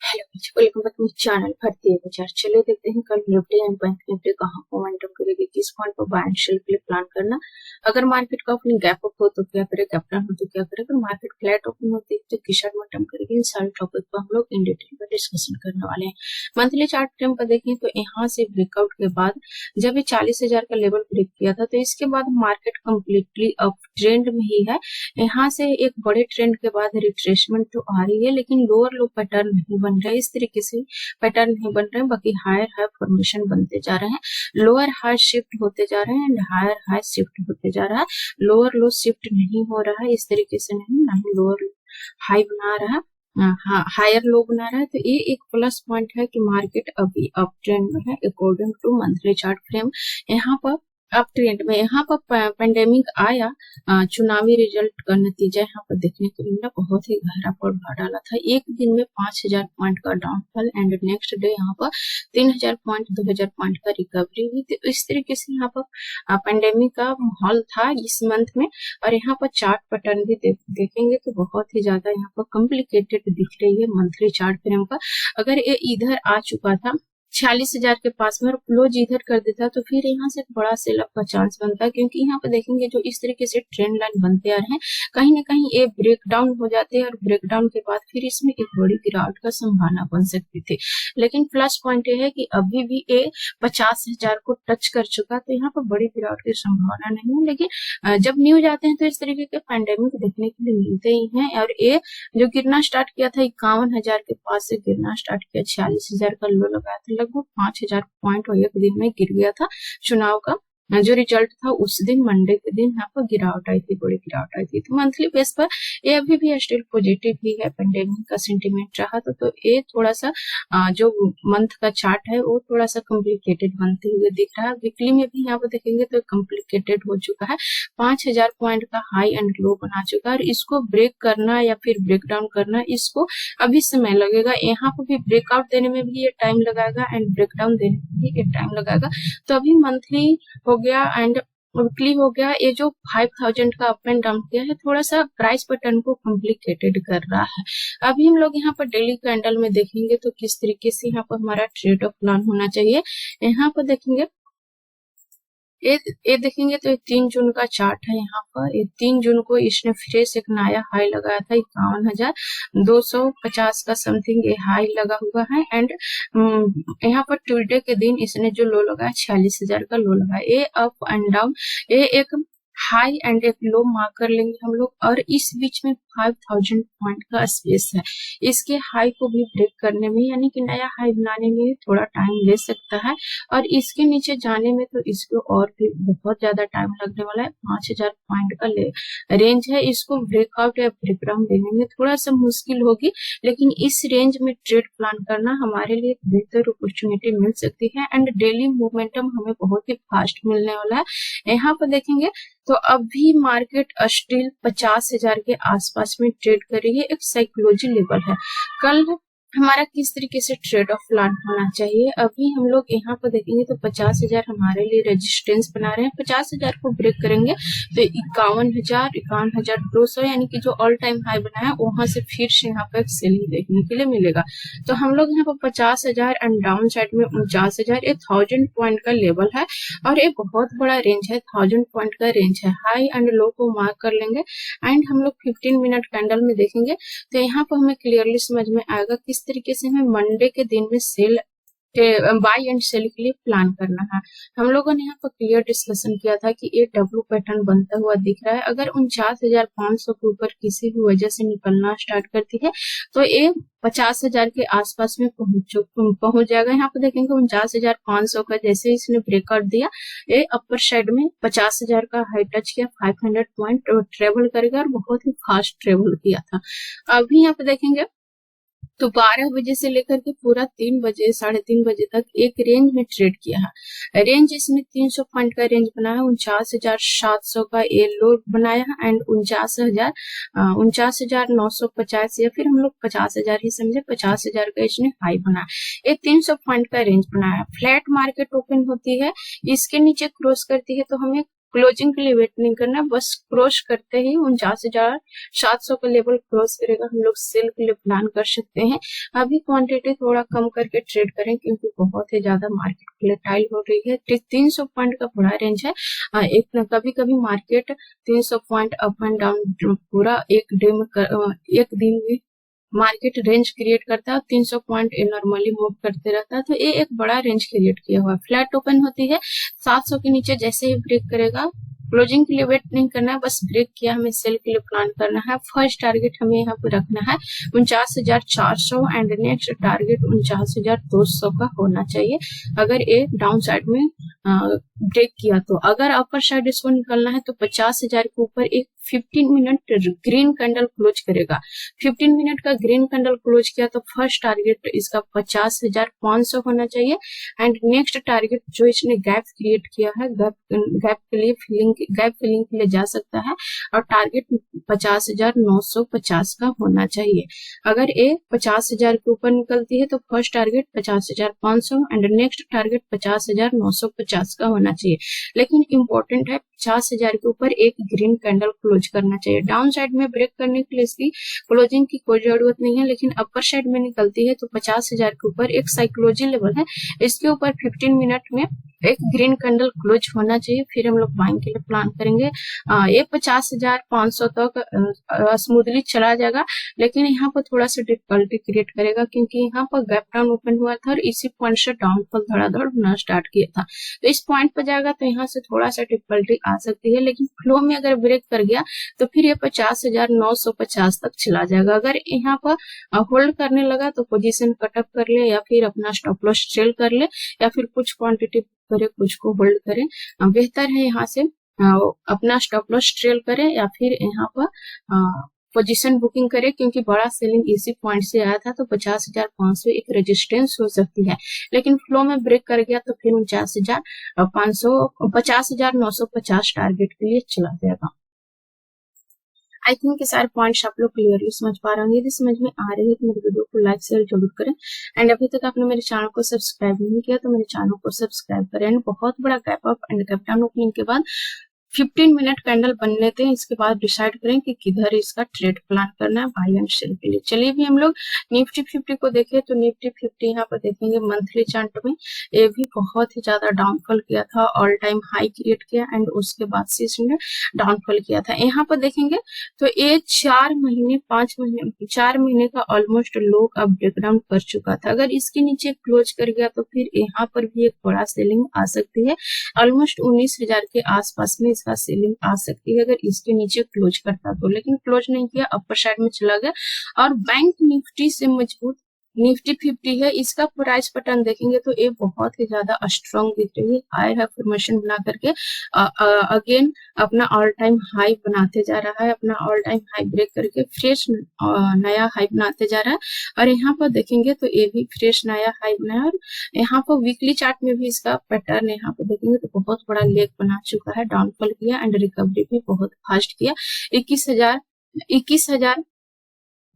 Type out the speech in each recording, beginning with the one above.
Hello बच्चों, welcome back to channel भारतीय बाजार। चलिए देखते हैं कल निफ्टी एंड बैंक निफ्टी कहाँ मोमेंटम करेगी, किस पॉइंट पर बाय एंड सेल के लिए प्लान करना। अगर मार्केट का ओपनिंग गैप अप हो तो क्या करे, गैप डाउन हो तो क्या करे, अगर मार्केट फ्लैट ओपन होती है तो किस मोमेंटम करेगी। इन सारे टॉपिक पर हम लोग इन डिटेल में डिस्कशन करने वाले हैं। मंथली चार्ट फ्रेम पर देखें तो यहाँ से ब्रेकआउट के बाद जब ये 40,000 का लेवल ब्रेक किया था तो इसके बाद मार्केट कंप्लीटली अप ट्रेंड में ही है। यहाँ से एक बड़े ट्रेंड के बाद रिट्रेसमेंट तो आ रही है, लेकिन लोअर लो पैटर्न नहीं बन रहा है। इस तरीके से पैटर्न नहीं बन रहे हैं, बाकी हायर हाई फॉर्मेशन बनते जा रहे हैं, लोअर हाई शिफ्ट होते जा रहे हैं एंड हायर हाई शिफ्ट होते जा रहा है। लोअर लो शिफ्ट नहीं हो रहा है, इस तरीके से नहीं, ना ही लोअर हाई बना रहा है, हायर लो बना रहा है। तो ये एक प्लस पॉइंट है कि मार्केट अभी अप ट्रेंड में है according to monthly chart frame. यहाँ पर अप ट्रेंड में, यहाँ पर पेंडेमिक आया, चुनावी रिजल्ट का नतीजा यहाँ पर देखने को मिला, बहुत ही गहरा प्रभाव डाला था। एक दिन में 5,000 पॉइंट का डाउनफॉल एंड नेक्स्ट डे यहाँ पर 3,000 पॉइंट 2,000 पॉइंट का रिकवरी हुई। तो इस तरीके से यहाँ पर पेंडेमिक का माहौल था इस मंथ में। और यहाँ पर चार्ट पैटर्न भी देखेंगे तो बहुत ही ज्यादा यहाँ पर कॉम्प्लिकेटेड दिख रही है मंथली चार्ट फ्रेम का। अगर ये इधर आ चुका था 46,000 के पास में और क्लोज इधर कर देता तो फिर यहाँ से बड़ा सेल अप का चांस बनता है, क्योंकि यहाँ पे देखेंगे जो इस तरीके से ट्रेंड लाइन बनते आ रहे हैं, कहीं ना कहीं ये ब्रेक डाउन हो जाते हैं और ब्रेक डाउन के बाद फिर इसमें एक बड़ी गिरावट का संभावना बन सकती थी। लेकिन प्लस पॉइंट ये है कि अभी भी ये 50,000 को टच कर चुका, तो यहाँ पर बड़ी गिरावट की संभावना नहीं है। लेकिन जब न्यूज आते हैं तो इस तरीके के पैंडेमिक देखने के लिए मिलते ही हैं। और ये जो गिरना स्टार्ट किया था 51,000 के पास से गिरना स्टार्ट किया, 46,000 का लो लगाया था, लगभग 5,000 पॉइंट एक दिन में गिर गया था। चुनाव का जो रिजल्ट था उस दिन मंडे के दिन यहाँ पर गिरावट आई थी, बड़ी गिरावट आई थी। तो मंथली बेस पर ये अभी भी स्टिल पॉजिटिव ही है, पेंडेमिक का सेंटीमेंट रहा तो ये थोड़ा सा जो मंथ का चार्ट है वो थोड़ा सा कॉम्प्लिकेटेड बनते हुए दिख रहा है। वीकली में भी यहाँ पर देखेंगे तो कॉम्प्लिकेटेड हो चुका है, 5,000 पॉइंट का हाई एंड लो बना चुका है। और इसको ब्रेक करना या फिर ब्रेक डाउन करना, इसको अभी समय लगेगा। यहाँ पर भी ब्रेकआउट देने में भी ये टाइम लगाएगा एंड ब्रेक डाउन देने में भी ये टाइम लगाएगा। तो अभी मंथली हो गया एंड वीकली हो गया, ये जो 5,000 का अप एंड डाउन किया है थोड़ा सा प्राइस पैटर्न को कॉम्प्लिकेटेड कर रहा है। अभी हम लोग यहाँ पर डेली कैंडल में देखेंगे तो किस तरीके से यहाँ पर हमारा ट्रेड ऑफ प्लान होना चाहिए। यहाँ पर देखेंगे ये देखेंगे तो 3 जून का चार्ट है। यहाँ पर 3 जून को इसने फ्रेश एक नया हाई लगाया था, 51,250 का समथिंग ये हाई लगा हुआ है। एंड यहाँ पर ट्यूसडे के दिन इसने जो लो लगाया 46,000 का लो लगाया। ये अप एंड डाउन, ये एक हाई एंड एक लो मार्क कर लेंगे हम लोग। और इस बीच में 5,000 पॉइंट का स्पेस है, इसके हाई को भी ब्रेक करने में यानी कि नया हाई बनाने में थोड़ा टाइम ले सकता है। और इसके नीचे जाने में तो इसको और भी बहुत ज्यादा टाइम लगने वाला है। 5,000 पॉइंट का रेंज है, इसको ब्रेकआउट या ब्रेक डाउन देने में थोड़ा सा मुश्किल होगी, लेकिन इस रेंज में ट्रेड प्लान करना हमारे लिए बेहतर अपॉर्चुनिटी मिल सकती है। एंड डेली मोमेंटम हमें बहुत ही फास्ट मिलने वाला है। यहाँ पर देखेंगे तो अभी मार्केट स्टिल 50,000 के आसपास में ट्रेड कर रही है, एक साइकोलॉजी लेवल है। कल हमारा किस तरीके से ट्रेड ऑफ प्लान होना चाहिए, अभी हम लोग यहाँ पर देखेंगे तो 50,000 हमारे लिए रेजिस्टेंस बना रहे हैं। 50,000 को ब्रेक करेंगे तो 51,000 51,200 यानी कि जो ऑल टाइम हाई बना है वहां से फिर से यहाँ पर सेलिंग देखने के लिए मिलेगा। तो हम लोग यहाँ पर 50,000 एंड डाउन साइड में 49,000, ये 1,000 पॉइंट का लेवल है और ये बहुत बड़ा रेंज है, 1,000 पॉइंट का रेंज है। हाई एंड लो को मार्क कर लेंगे एंड हम लोग 15 मिनट कैंडल में देखेंगे तो यहाँ पर हमें क्लियरली समझ में आएगा किस तरीके से हमें मंडे के दिन में सेल बाय एंड सेल के लिए प्लान करना है। हम लोगों ने यहाँ पर क्लियर डिस्कशन किया था कि ये डब्ल्यू पैटर्न बनता हुआ दिख रहा है। अगर 49,500 के ऊपर किसी भी वजह से निकलना स्टार्ट करती है तो ये 50,000 के आसपास में पहुंच जाएगा। यहाँ पर देखेंगे 49,500 का जैसे इसने ब्रेकआउट दिया, ये अपर साइड में 50,000 का हाई टच किया, 500 पॉइंट ट्रेवल करेगा और बहुत ही फास्ट ट्रेवल किया था। अभी यहाँ पे देखेंगे तो 12 बजे से लेकर के पूरा 3 बजे 3:30 बजे तक एक रेंज में ट्रेड किया है। रेंज इसमें 300 पॉइंट का रेंज बनाया, 49,700 का ये लो बनाया एंड 49,950 या फिर हम लोग 50,000 ही समझे, 50,000 का इसने हाई बनाया। ये 300 पॉइंट का रेंज बनाया। फ्लैट मार्केट ओपन होती है, इसके नीचे क्रॉस करती है तो हमें क्लोजिंग के लिए वेट नहीं करना, बस क्रॉस करते ही 49,700 का लेवल क्रॉस करेगा, हम लोग सेल के लिए प्लान कर सकते हैं। अभी क्वांटिटी थोड़ा कम करके ट्रेड करें क्योंकि बहुत ही ज्यादा मार्केट वोलेटाइल हो रही है। 300 पॉइंट का बड़ा रेंज है। एक कभी कभी market 300 point up and down पूरा एक दिन में मार्केट रेंज क्रिएट करता है, 300 पॉइंट नॉर्मली मूव करते रहता है। तो ये एक बड़ा रेंज क्रिएट किया हुआ है। फ्लैट ओपन होती है 700 के नीचे, जैसे ही ब्रेक करेगा क्लोजिंग के लिए वेट नहीं करना है, बस ब्रेक किया हमें सेल के लिए प्लान करना है। फर्स्ट टारगेट हमें यहाँ पे रखना है 49,400 एंड नेक्स्ट टारगेट 49,200 का होना चाहिए अगर ये डाउन साइड में ब्रेक किया तो। अगर अपर साइड इसको निकलना है तो 50,000 के ऊपर एक 15 मिनट ग्रीन कैंडल क्लोज करेगा। 15 मिनट का ग्रीन कैंडल क्लोज किया तो फर्स्ट टारगेट इसका 50,500 होना चाहिए एंड नेक्स्ट टारगेट जो इसने गैप क्रिएट किया है, गैप फिलिंग के लिए जा सकता है और टारगेट 50,950 का होना चाहिए। अगर ये 50,000 के ऊपर निकलती है तो first target 50,500 and next target 50,950 का होना चाहिए। लेकिन इम्पोर्टेंट है 50,000 के ऊपर एक ग्रीन कैंडल क्लोज करना चाहिए। डाउन साइड में ब्रेक करने के लिए इसकी क्लोजिंग की कोई जरूरत नहीं है, लेकिन अपर साइड में निकलती है तो 50,000 के ऊपर एक साइकोलॉजी लेवल है, इसके ऊपर 15 मिनट में एक ग्रीन कैंडल क्लोज होना चाहिए, फिर हम लोग बाइंग के लिए प्लान करेंगे। ये 50,500 तक स्मूथली चला जाएगा, लेकिन यहाँ पर थोड़ा सा डिफिकल्टी क्रिएट करेगा क्योंकि यहाँ पर गैप डाउन ओपन हुआ था और इसी पॉइंट से डाउनफॉल धड़ाधड़ होना स्टार्ट किया था। तो इस पॉइंट पर जाएगा तो यहाँ से थोड़ा सा डिफिकल्टी आ सकती है, लेकिन फ्लो में अगर ब्रेक कर गया तो फिर ये 50,950 तक चला जाएगा। अगर यहाँ पर होल्ड करने लगा तो पोजीशन कटअप कर ले या फिर अपना स्टॉप लॉस ट्रेल कर ले या फिर कुछ क्वांटिटी करे, कुछ को होल्ड करें। बेहतर है यहाँ से अपना स्टॉप लॉस ट्रेल करें या फिर यहाँ पर पोजीशन बुकिंग करे, क्योंकि बड़ा सेलिंग इसी पॉइंट से आया था तो 50,500 एक रेजिस्टेंस हो सकती है, लेकिन फ्लो में ब्रेक कर गया तो फिर 50,950 टारगेट के लिए चला जाएगा। आई थिंक सारे पॉइंट्स आप लोग क्लियरली समझ पा रहे होंगे। यदि समझ में आ रही है तो मेरे वीडियो को लाइक शेयर जरूर करें एंड अभी तक आपने मेरे चैनल को सब्सक्राइब नहीं किया तो मेरे चैनल को सब्सक्राइब करें। बहुत बड़ा gap up and gap down opening के बाद 15 मिनट कैंडल बन लेते हैं, इसके बाद डिसाइड करें कि किधर इसका ट्रेड प्लान करना है बाय एंड सेल के लिए। चलिए भी हम लोग निफ्टी 50 को देखें तो निफ्टी 50 यहाँ पर देखेंगे मंथली चार्ट में ये भी बहुत ही ज्यादा डाउनफॉल किया था, ऑल टाइम हाई क्रिएट किया एंड उसके बाद से इसने डाउनफॉल किया था। यहाँ पर देखेंगे तो ये 4 महीने का ऑलमोस्ट लो का ब्रेकडाउन कर चुका था। अगर इसके नीचे क्लोज कर गया तो फिर यहाँ पर भी एक बड़ा सेलिंग आ सकती है, ऑलमोस्ट 19,000 के आसपास में इसका सेलिंग आ सकती है अगर इसके नीचे क्लोज करता तो, लेकिन क्लोज नहीं किया, अपर साइड में चला गया। और बैंक निफ्टी से मजबूत निफ्टी 50 है, इसका प्राइस पैटर्न देखेंगे तो ये बहुत ही ज्यादा स्ट्रॉन्ग दिख रही है। हाई फॉर्मेशन बना करके अगेन अपना ऑल टाइम हाई बनाते जा रहा है, अपना ऑल टाइम हाई ब्रेक करके फ्रेश नया हाई बनाते जा रहा है। और यहाँ पर देखेंगे तो ये भी फ्रेश नया हाई बनाया और यहाँ पर वीकली चार्ट में भी इसका पैटर्न यहाँ पर देखेंगे तो बहुत बड़ा लेग बना चुका है, डाउनफॉल किया एंड रिकवरी भी बहुत फास्ट किया।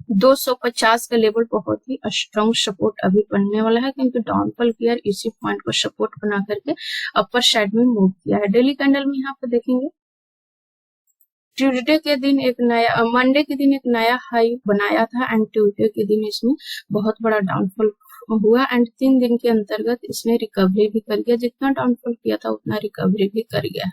21,250 का लेवल बहुत ही स्ट्रॉन्ग सपोर्ट अभी बनने वाला है, क्योंकि डाउनफॉल किया इसी पॉइंट को सपोर्ट बना करके अपर साइड में मूव किया है। डेली कैंडल में यहाँ पर देखेंगे ट्यूसडे के दिन मंडे के दिन एक नया हाई बनाया था एंड ट्यूसडे के दिन इसमें बहुत बड़ा डाउनफॉल हुआ एंड 3 दिन के अंतर्गत इसने रिकवरी भी कर गया, जितना डाउनफॉल किया था उतना रिकवरी भी कर गया है।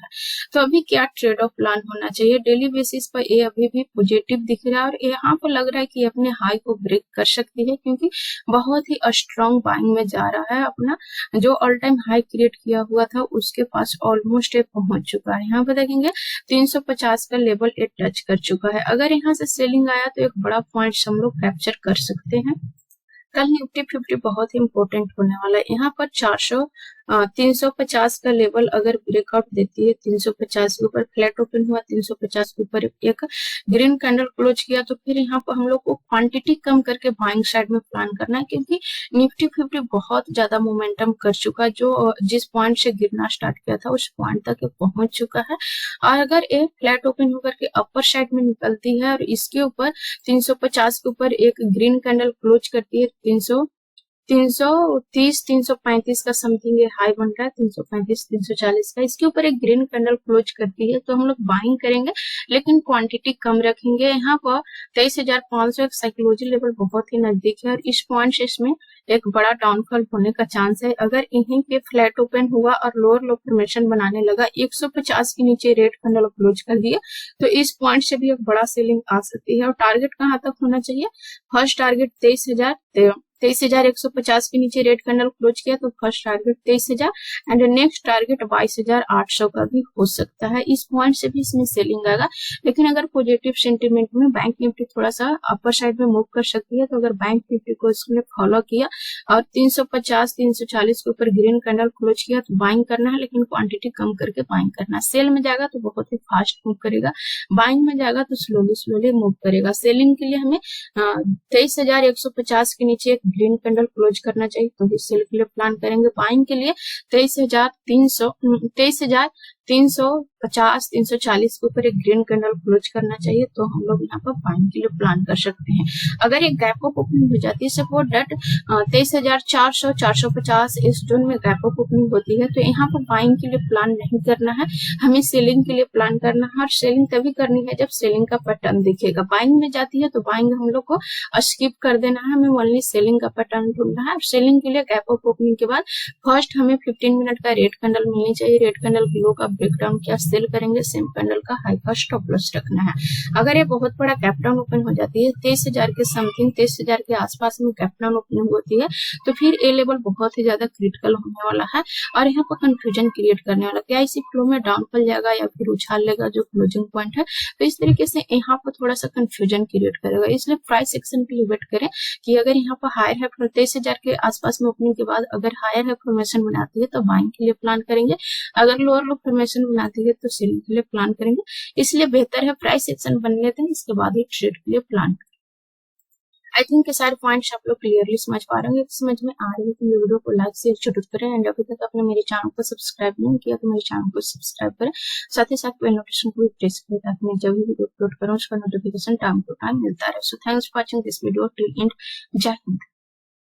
तो अभी क्या ट्रेड ऑफ प्लान होना चाहिए? डेली बेसिस पर ये अभी भी पॉजिटिव दिख रहा है और यहाँ पर लग रहा है कि अपने हाई को ब्रेक कर सकती है, क्योंकि बहुत ही स्ट्रॉन्ग बाइंग में जा रहा है। अपना जो ऑल टाइम हाई क्रिएट किया हुआ था उसके पास ऑलमोस्ट पहुंच चुका है। यहाँ पर देखेंगे 350 का लेवल ये टच कर चुका है। अगर यहाँ से सेलिंग आया तो एक बड़ा पॉइंट हम लोग कैप्चर कर सकते हैं। कल निफ्टी 50 बहुत ही इंपॉर्टेंट होने वाला है। यहाँ पर 350 का लेवल अगर ब्रेकआउट देती है, 350 के ऊपर फ्लैट ओपन हुआ, 350 के ऊपर एक ग्रीन कैंडल क्लोज किया तो फिर यहाँ पर हम लोग को क्वांटिटी कम करके बाइंग साइड में प्लान करना है, क्योंकि निफ्टी 50 बहुत ज्यादा मोमेंटम कर चुका है। जो जिस पॉइंट से गिरना स्टार्ट किया था उस पॉइंट तक पहुंच चुका है और अगर ये फ्लैट ओपन होकर के अपर साइड में निकलती है और इसके ऊपर 350 के ऊपर एक ग्रीन कैंडल क्लोज करती है 330 335 का समथिंग ये हाई बन रहा है, 335 340 का। इसके ऊपर एक ग्रीन कैंडल क्लोज करती है तो हम लोग बाइंग करेंगे, लेकिन क्वांटिटी कम रखेंगे। यहाँ पर 23,500 एक साइकोलॉजी लेवल बहुत ही नजदीक है और इस पॉइंट से इसमें एक बड़ा डाउनफॉल होने का चांस है। अगर इन्हीं पे फ्लैट ओपन हुआ और लोअर लो फॉर्मेशन बनाने लगा, 150 के नीचे रेड कैंडल क्लोज कर दिया, तो इस पॉइंट से भी एक बड़ा सेलिंग आ सकती है। और टारगेट कहां तक होना चाहिए? फर्स्ट टारगेट 23,150 के नीचे रेड कैंडल क्लोज किया तो first target 23,000 and next target 22,800 का भी हो सकता है। इस पॉइंट से भी इसमें सेलिंग आएगा। लेकिन अगर पॉजिटिव सेंटीमेंट में बैंक निफ्टी थोड़ा सा अपर साइड में मूव कर सकती है, तो अगर बैंक निफ्टी को इसमें फॉलो किया और 350 340 के ऊपर ग्रीन कैंडल क्लोज किया तो बाइंग करना है, लेकिन क्वांटिटी कम करके बाइंग करना है। सेल में जाएगा तो बहुत ही फास्ट मूव करेगा, बाइंग में जाएगा तो स्लोली मूव करेगा। सेलिंग के लिए हमें 23,150 के नीचे एक ग्रीन कैंडल क्लोज करना चाहिए तो सेल के लिए प्लान करेंगे। बाइंग के लिए 23,350 340 के ऊपर एक ग्रीन कैंडल क्लोज करना चाहिए तो हम लोग यहाँ पर बाइंग के लिए प्लान कर सकते हैं। अगर एक गैप अप ओपनिंग हो जाती है, सपोज दैट 23,400 450 इस जोन में गैप अप ओपनिंग होती है, तो यहाँ पर बाइंग के लिए प्लान नहीं करना है, हमें सेलिंग के लिए प्लान करना है। और सेलिंग तभी करनी है जब सेलिंग का पैटर्न दिखेगा। बाइंग में जाती है तो बाइंग हम लोग को स्किप कर देना है, हमें ओनली सेलिंग का पैटर्न ढूंढना है। सेलिंग के लिए गैप अप ओपनिंग के बाद फर्स्ट हमें 15 मिनट का रेड कैंडल मिलनी चाहिए। रेड कैंडल की लो का ब्रेकडाउन किया, सेल करेंगे, सेम कैंडल का हाई का स्टॉप लॉस रखना है। अगर ये बहुत बड़ा गैप डाउन ओपन हो जाती है, 23,000 के समथिंग 23,000 के आसपास में गैप डाउन ओपनिंग होती है, तो फिर ए लेवल बहुत ही ज्यादा क्रिटिकल होने वाला है और यहाँ पर कंफ्यूजन क्रिएट करने वाला। क्या इसी फ्लो में डाउनफॉल जाएगा या फिर उछाल लेगा जो क्लोजिंग पॉइंट है, तो इस तरीके से यहाँ पर थोड़ा सा कंफ्यूजन क्रिएट करेगा। इसलिए प्राइस एक्शन के लिए वेट करें कि अगर यहाँ पर हायर है 23,000 के आसपास में ओपनिंग के बाद अगर हायर है फॉर्मेशन बनाती है तो बाइंग के लिए प्लान करेंगे, अगर लोअर लो फॉर्मेशन बनाती है तो सेलिंग के लिए प्लान करेंगे। इसलिए बेहतर है प्राइस एक्शन बन लेते हैं, इसके बाद ही ट्रेड के लिए प्लान। आई थिंक ये सारे पॉइंट्स आप लोग क्लियरली समझ पा रहे होंगे। समझ में आ रही है तो वीडियो को लाइक शेयर जरूर करें एंड अभी तक आपने मेरे चैनल को सब्सक्राइब नहीं किया तो मेरे चैनल को सब्सक्राइब करें, साथ ही साथ बेल नोटिफिकेशन को भी प्रेस करें ताकि मैं जब भी वीडियो अपलोड करूं उसका नोटिफिकेशन टाइम टू टाइम मिलता रहे। So thanks for watching this video till and. जय हिंद।